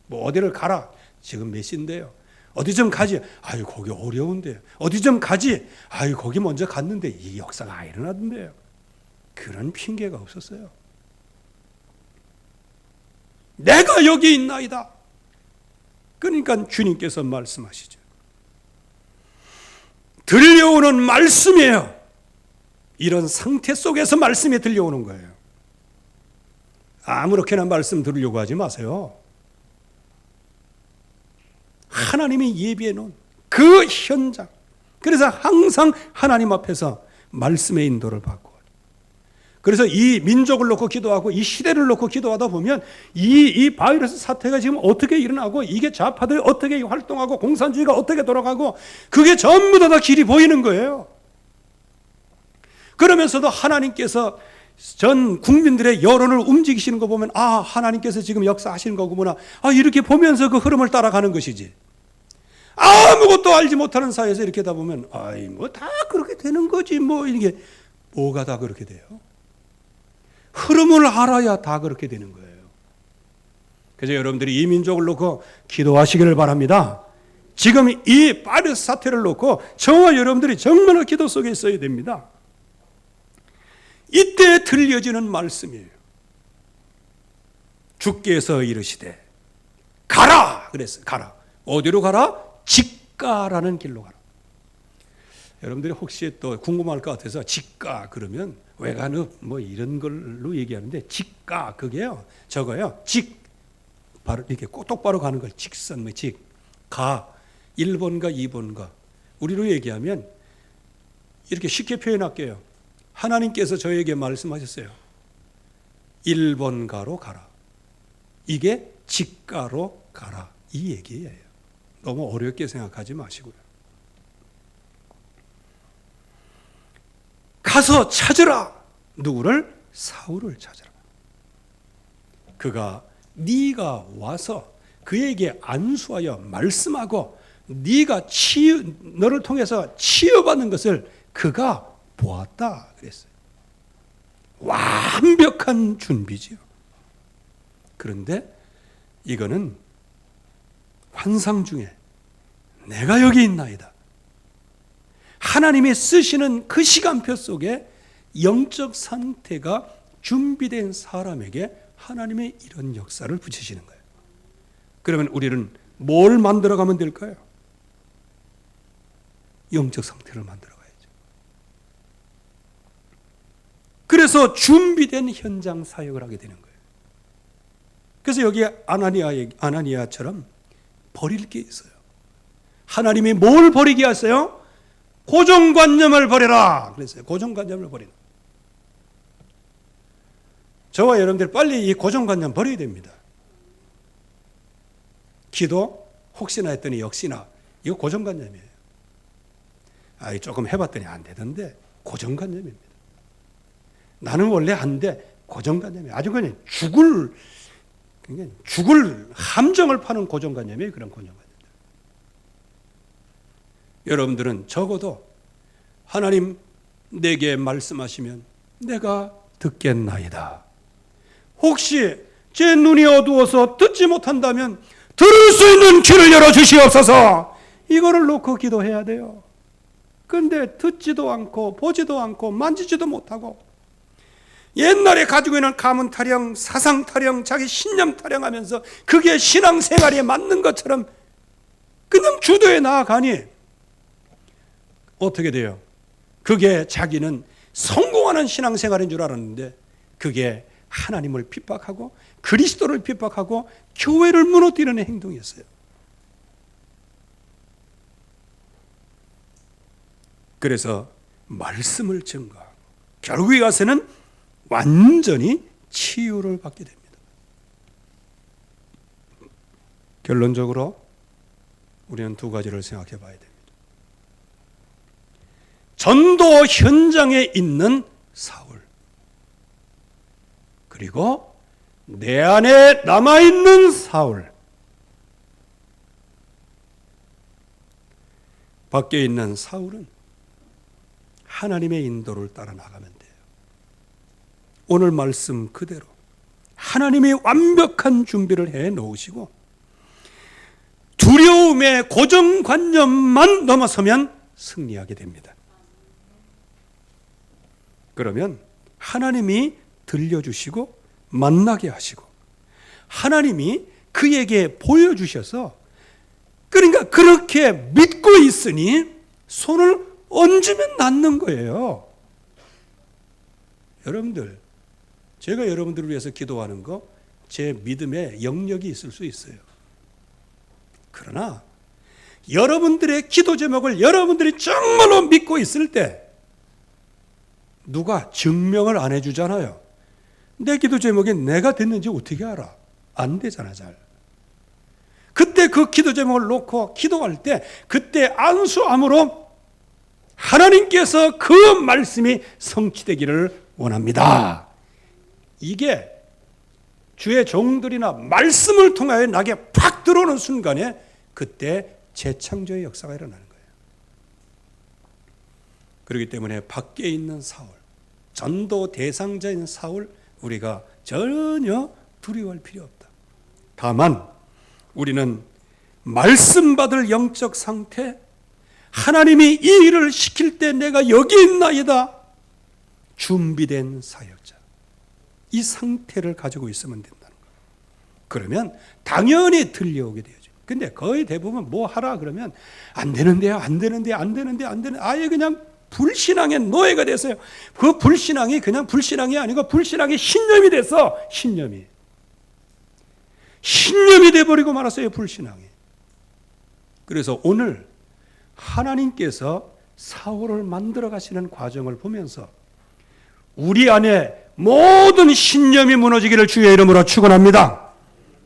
뭐 어디를 가라. 지금 몇 시인데요. 어디 좀 가지. 아유, 거기 어려운데요. 어디 좀 가지. 아유, 거기 먼저 갔는데 이 역사가 안 일어나던데요. 그런 핑계가 없었어요. 내가 여기 있나이다. 그러니까 주님께서 말씀하시죠. 들려오는 말씀이에요. 이런 상태 속에서 말씀이 들려오는 거예요. 아무렇게나 말씀 들으려고 하지 마세요. 하나님이 예비해 놓은 그 현장. 그래서 항상 하나님 앞에서 말씀의 인도를 받고, 그래서 이 민족을 놓고 기도하고 이 시대를 놓고 기도하다 보면 이 바이러스 사태가 지금 어떻게 일어나고, 이게 좌파들이 어떻게 활동하고 공산주의가 어떻게 돌아가고, 그게 전부 다 길이 보이는 거예요. 그러면서도 하나님께서 전 국민들의 여론을 움직이시는 거 보면, 아, 하나님께서 지금 역사하시는 거구나. 아, 이렇게 보면서 그 흐름을 따라가는 것이지. 아무것도 알지 못하는 사회에서 이렇게 하다 보면, 아이, 뭐 다 그렇게 되는 거지. 뭐 이게 뭐가 다 그렇게 돼요? 흐름을 알아야 다 그렇게 되는 거예요. 그래서 여러분들이 이 민족을 놓고 기도하시기를 바랍니다. 지금 이 바이러스 사태를 놓고 저와 여러분들이 정말로 기도 속에 있어야 됩니다. 이때 들려지는 말씀이에요. 주께서 이르시되 가라 그랬어요. 가라. 어디로 가라? 직가라는 길로 가라. 여러분들이 혹시 또 궁금할 것 같아서 직가 그러면 외관읍 뭐 이런 걸로 얘기하는데, 직가 그게요, 저거요, 직 바로 이렇게 똑바로 가는 걸 직선, 뭐 직, 가, 1번가 2번가. 우리로 얘기하면 이렇게 쉽게 표현할게요. 하나님께서 저에게 말씀하셨어요. 1번가로 가라. 이게 직가로 가라. 이 얘기예요. 너무 어렵게 생각하지 마시고요. 가서 찾으라. 누구를? 사울을 찾으라. 그가 네가 와서 그에게 안수하여 말씀하고 네가 너를 통해서 치유받는 것을 그가 보았다 그랬어요. 완벽한 준비지요. 그런데 이거는 환상 중에 내가 여기 있나이다. 하나님이 쓰시는 그 시간표 속에 영적 상태가 준비된 사람에게 하나님의 이런 역사를 붙이시는 거예요. 그러면 우리는 뭘 만들어가면 될까요? 영적 상태를 만들어가야죠. 그래서 준비된 현장 사역을 하게 되는 거예요. 그래서 여기 아나니아처럼 버릴 게 있어요. 하나님이 뭘 버리게 하세요? 고정관념을 버려라 그랬어요. 고정관념을 버리라. 저와 여러분들 빨리 이 고정관념 버려야 됩니다. 기도 혹시나 했더니 역시나 이거 고정관념이에요. 조금 해봤더니 안 되던데 고정관념입니다. 나는 원래 안 돼. 고정관념이에요. 아주 그냥 죽을 함정을 파는 고정관념이에요. 그런 고정관념. 여러분들은 적어도 하나님 내게 말씀하시면 내가 듣겠나이다. 혹시 제 눈이 어두워서 듣지 못한다면 들을 수 있는 귀를 열어주시옵소서. 이거를 놓고 기도해야 돼요. 그런데 듣지도 않고 보지도 않고 만지지도 못하고 옛날에 가지고 있는 가문 타령, 사상 타령, 자기 신념 타령하면서 그게 신앙생활에 맞는 것처럼 그냥 주도해 나아가니 어떻게 돼요? 그게 자기는 성공하는 신앙생활인 줄 알았는데 그게 하나님을 핍박하고 그리스도를 핍박하고 교회를 무너뜨리는 행동이었어요. 그래서 말씀을 증거하고 결국에 가서는 완전히 치유를 받게 됩니다. 결론적으로 우리는 두 가지를 생각해 봐야 됩니다. 전도 현장에 있는 사울, 그리고 내 안에 남아있는 사울, 밖에 있는 사울은 하나님의 인도를 따라 나가면 돼요. 오늘 말씀 그대로 하나님이 완벽한 준비를 해 놓으시고 두려움의 고정관념만 넘어서면 승리하게 됩니다. 그러면 하나님이 들려주시고 만나게 하시고 하나님이 그에게 보여주셔서 그러니까 그렇게 믿고 있으니 손을 얹으면 낫는 거예요. 여러분들, 제가 여러분들을 위해서 기도하는 거 제 믿음에 영역이 있을 수 있어요. 그러나 여러분들의 기도 제목을 여러분들이 정말로 믿고 있을 때 누가 증명을 안 해주잖아요. 내 기도 제목이 내가 됐는지 어떻게 알아? 안 되잖아, 잘. 그때 그 기도 제목을 놓고 기도할 때 그때 안수함으로 하나님께서 그 말씀이 성취되기를 원합니다. 이게 주의 종들이나 말씀을 통하여 나게 팍 들어오는 순간에 그때 재창조의 역사가 일어나는 거예요. 그렇기 때문에 밖에 있는 사울, 전도 대상자인 사울, 우리가 전혀 두려워할 필요 없다. 다만 우리는 말씀 받을 영적 상태, 하나님이 이 일을 시킬 때 내가 여기 있나이다, 준비된 사역자, 이 상태를 가지고 있으면 된다는 거예요. 그러면 당연히 들려오게 되죠. 근데 거의 대부분 뭐 하라 그러면 안 되는데요, 안 되는데, 안 되는데, 안 되는데, 아예 그냥 불신앙의 노예가 됐어요. 그 불신앙이 그냥 불신앙이 아니고 불신앙의 신념이 돼서 신념이 돼버리고 말았어요. 불신앙이. 그래서 오늘 하나님께서 사울을 만들어 가시는 과정을 보면서 우리 안에 모든 신념이 무너지기를 주의 이름으로 축원합니다.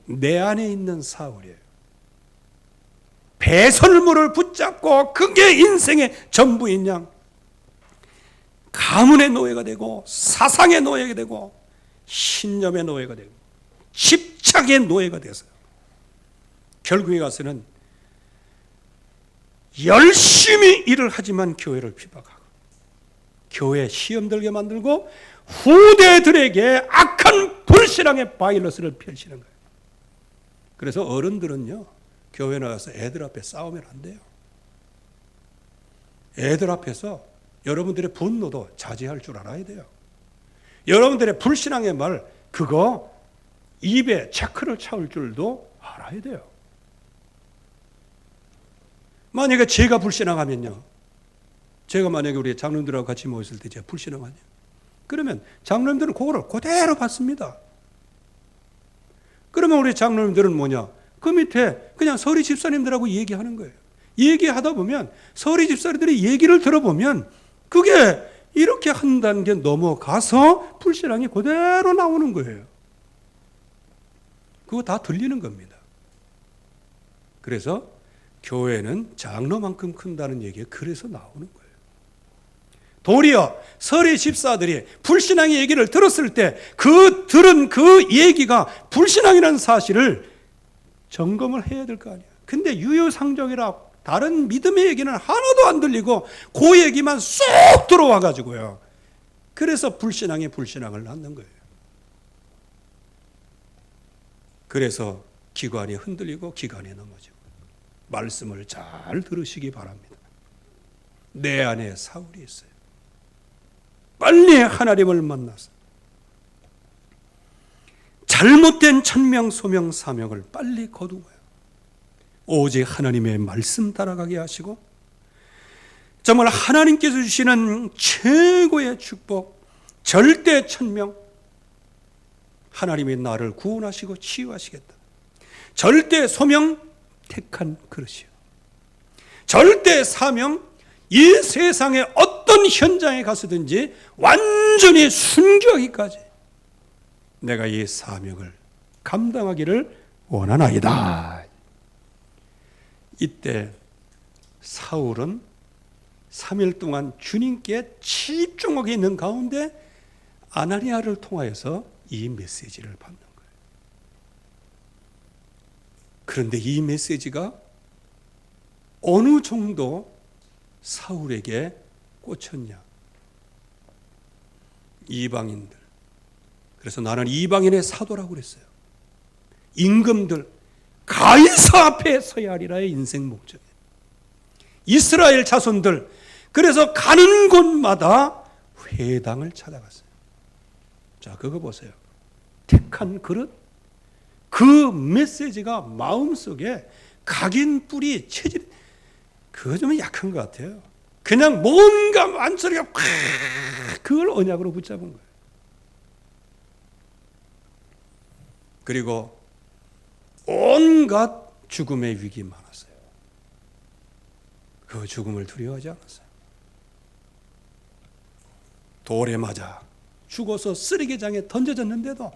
내 안에 있는 사울이에요. 배설물을 붙잡고 그게 인생의 전부인 양 가문의 노예가 되고 사상의 노예가 되고 신념의 노예가 되고 집착의 노예가 돼서 결국에 가서는 열심히 일을 하지만 교회를 비박하고 교회 시험 들게 만들고 후대들에게 악한 불신앙의 바이러스를 펼치는 거예요. 그래서 어른들은요, 교회 나가서 애들 앞에 싸우면 안 돼요. 애들 앞에서 여러분들의 분노도 자제할 줄 알아야 돼요. 여러분들의 불신앙의 말 그거 입에 체크를 차올 줄도 알아야 돼요. 만약에 제가 불신앙하면요, 제가 만약에 우리 장로님들하고 같이 모였을 때 제가 불신앙하냐, 그러면 장로님들은 그거를 그대로 받습니다. 그러면 우리 장로님들은 뭐냐, 그 밑에 그냥 서리 집사님들하고 얘기하는 거예요. 얘기하다 보면 서리 집사님들이 얘기를 들어보면 그게 이렇게 한 단계 넘어가서 불신앙이 그대로 나오는 거예요. 그거 다 들리는 겁니다. 그래서 교회는 장로만큼 큰다는 얘기가 그래서 나오는 거예요. 도리어 서리 집사들이 불신앙의 얘기를 들었을 때 그 들은 그 얘기가 불신앙이라는 사실을 점검을 해야 될 거 아니에요. 근데 유유상종이라 다른 믿음의 얘기는 하나도 안 들리고 그 얘기만 쏙 들어와 가지고요. 그래서 불신앙이 불신앙을 낳는 거예요. 그래서 기관이 흔들리고 기관이 넘어지고. 말씀을 잘 들으시기 바랍니다. 내 안에 사울이 있어요. 빨리 하나님을 만나서 잘못된 천명, 소명, 사명을 빨리 거두고요. 오직 하나님의 말씀 따라가게 하시고 정말 하나님께서 주시는 최고의 축복, 절대 천명, 하나님이 나를 구원하시고 치유하시겠다. 절대 소명, 택한 그릇이요. 절대 사명, 이 세상의 어떤 현장에 가서든지 완전히 순교하기까지 내가 이 사명을 감당하기를 원하나이다. 이때 사울은 3일 동안 주님께 집중하게 있는 가운데 아나니아를 통하여서 이 메시지를 받는 거예요. 그런데 이 메시지가 어느 정도 사울에게 꽂혔냐? 이방인들. 그래서 나는 이방인의 사도라고 그랬어요. 임금들, 가이사 앞에 서야 하리라의 인생 목적이에요. 이스라엘 자손들, 그래서 가는 곳마다 회당을 찾아갔어요. 자, 그거 보세요. 택한 그릇, 그 메시지가 마음속에 각인 뿌리, 체질, 그거 좀 약한 것 같아요. 그냥 뭔가 만소리가 팍, 그걸 언약으로 붙잡은 거예요. 그리고 온갖 죽음의 위기 많았어요. 그 죽음을 두려워하지 않았어요. 돌에 맞아 죽어서 쓰레기장에 던져졌는데도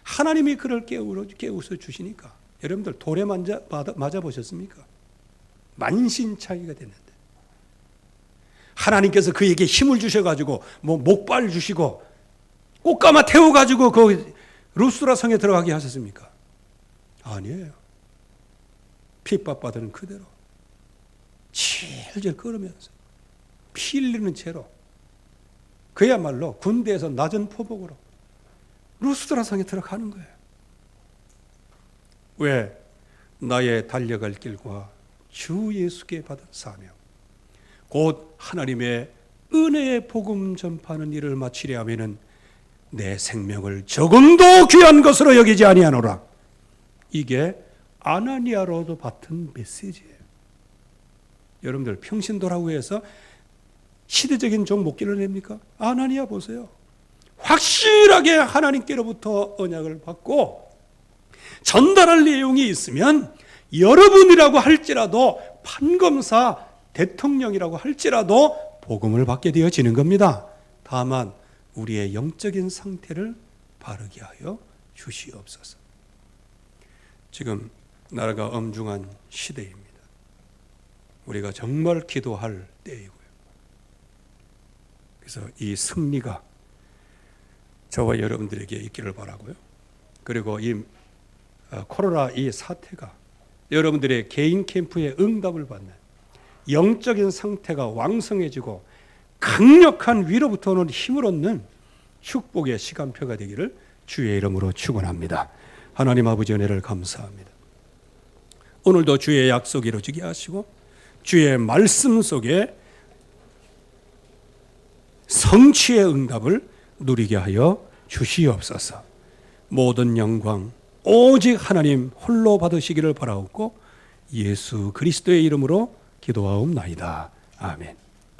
하나님이 그를 깨우쳐 주시니까, 여러분들 돌에 맞아 보셨습니까? 만신창이가 됐는데 하나님께서 그에게 힘을 주셔가지고 목발 주시고 꽃가마 태워가지고 그 루스드라 성에 들어가게 하셨습니까? 아니에요. 핍박받은 그대로 질질 끌으면서 피 흘리는 채로 그야말로 군대에서 낮은 포복으로 루스드라 성에 들어가는 거예요. 왜? 나의 달려갈 길과 주 예수께 받은 사명, 곧 하나님의 은혜의 복음 전파하는 일을 마치려 하면은 내 생명을 조금도 귀한 것으로 여기지 아니하노라. 이게 아나니아로도 받은 메시지예요. 여러분들 평신도라고 해서 시대적인 종 못 길러냅니까? 아나니아 보세요. 확실하게 하나님께로부터 언약을 받고 전달할 내용이 있으면 여러분이라고 할지라도 판검사 대통령이라고 할지라도 복음을 받게 되어지는 겁니다. 다만 우리의 영적인 상태를 바르게 하여 주시옵소서. 지금 나라가 엄중한 시대입니다. 우리가 정말 기도할 때이고요. 그래서 이 승리가 저와 여러분들에게 있기를 바라고요. 그리고 이 코로나 이 사태가 여러분들의 개인 캠프에 응답을 받는 영적인 상태가 왕성해지고 강력한 위로부터 오는 힘을 얻는 축복의 시간표가 되기를 주의 이름으로 축원합니다. 하나님 아버지 은혜를 감사합니다. 오늘도 주의 약속이 이루어지게 하시고 주의 말씀 속에 성취의 응답을 누리게 하여 주시옵소서. 모든 영광 오직 하나님 홀로 받으시기를 바라옵고 예수 그리스도의 이름으로 기도하옵나이다. 아멘.